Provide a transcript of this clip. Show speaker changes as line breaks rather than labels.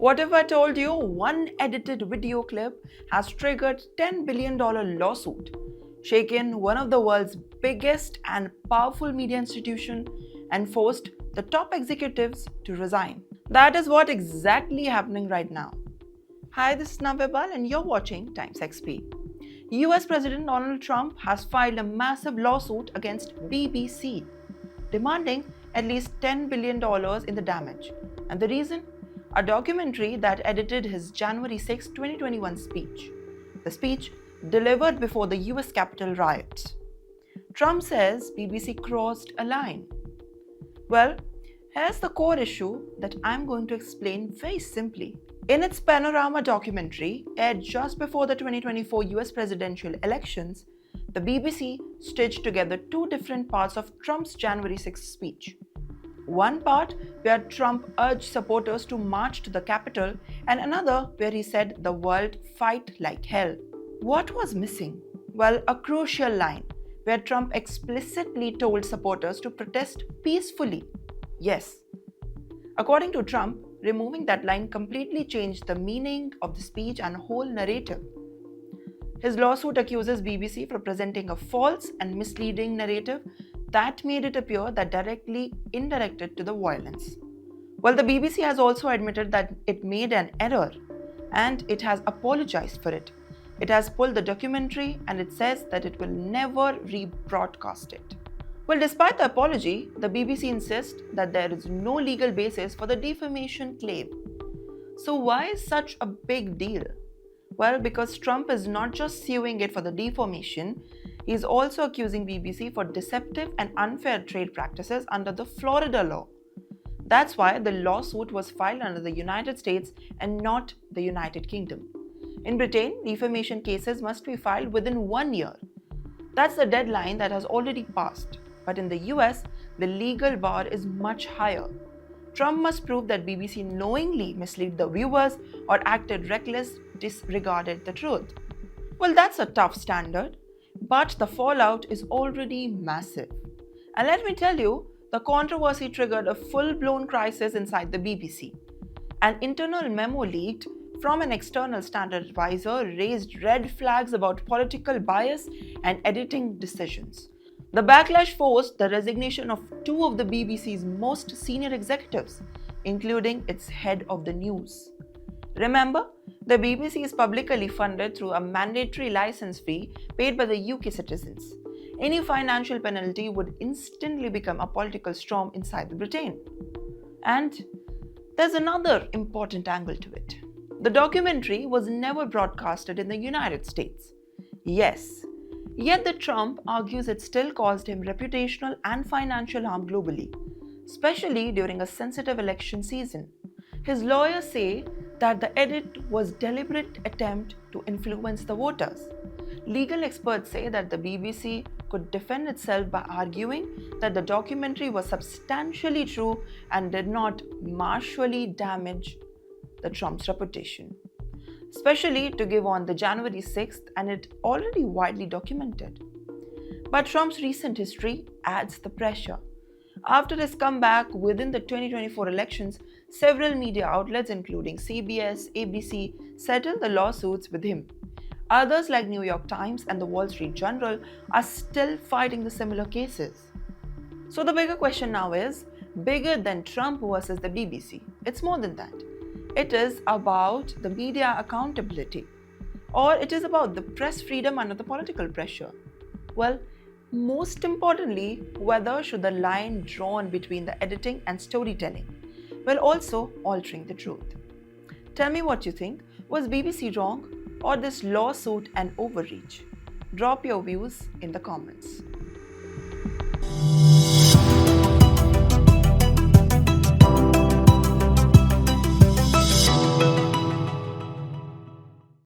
What if I told you one edited video clip has triggered $10 billion lawsuit, shaken one of the world's biggest and powerful media institution, and forced the top executives to resign? That is what exactly happening right now. Hi, this is Navibal and you're watching TimesXP. US President Donald Trump has filed a massive lawsuit against BBC, demanding at least $10 billion in the damage. And the reason? A documentary that edited his January 6, 2021 speech. The speech delivered before the US Capitol riots. Trump says BBC crossed a line. Well, here's the core issue that I'm going to explain very simply. In its Panorama documentary, aired just before the 2024 US presidential elections, the BBC stitched together two different parts of Trump's January 6 speech. One part where Trump urged supporters to march to the Capitol, and another where he said the world fight like hell. What was missing? Well, a crucial line where Trump explicitly told supporters to protest peacefully. Yes. According to Trump, removing that line completely changed the meaning of the speech and whole narrative. His lawsuit accuses BBC for presenting a false and misleading narrative that made it appear that directly indirected to the violence. Well, the BBC has also admitted that it made an error and it has apologized for it. It has pulled the documentary and it says that it will never rebroadcast it. Well, despite the apology, the BBC insists that there is no legal basis for the defamation claim. So why is such a big deal? Well, because Trump is not just suing it for the defamation, he is also accusing BBC for deceptive and unfair trade practices under the Florida law. That's why the lawsuit was filed under the United States and not the United Kingdom. In Britain, defamation cases must be filed within 1 year. That's the deadline that has already passed. But in the US, the legal bar is much higher. Trump must prove that BBC knowingly misled the viewers or acted reckless, disregarded the truth. Well, that's a tough standard, but the fallout is already massive. And let me tell you, the controversy triggered a full-blown crisis inside the BBC. An internal memo leaked from an external standard advisor raised red flags about political bias and editing decisions. The backlash forced the resignation of two of the BBC's most senior executives, including its head of the news. Remember, the BBC is publicly funded through a mandatory license fee paid by the UK citizens. Any financial penalty would instantly become a political storm inside Britain. And there's another important angle to it. The documentary was never broadcasted in the United States. Yes. Yet the Trump argues it still caused him reputational and financial harm globally, especially during a sensitive election season. His lawyers say that the edit was a deliberate attempt to influence the voters. Legal experts say that the BBC could defend itself by arguing that the documentary was substantially true and did not martially damage the Trump's reputation, especially to give on the January 6th and it already widely documented. But Trump's recent history adds the pressure. After his comeback within the 2024 elections, several media outlets including CBS, ABC settled the lawsuits with him. Others like New York Times and the Wall Street Journal are still fighting the similar cases. So the bigger question now is, bigger than Trump versus the BBC. It's more than that. It is about the media accountability, or it is about the press freedom under the political pressure. Well, most importantly, whether should the line drawn between the editing and storytelling, while also altering the truth. Tell me what you think. Was BBC wrong, or this lawsuit an overreach? Drop your views in the comments.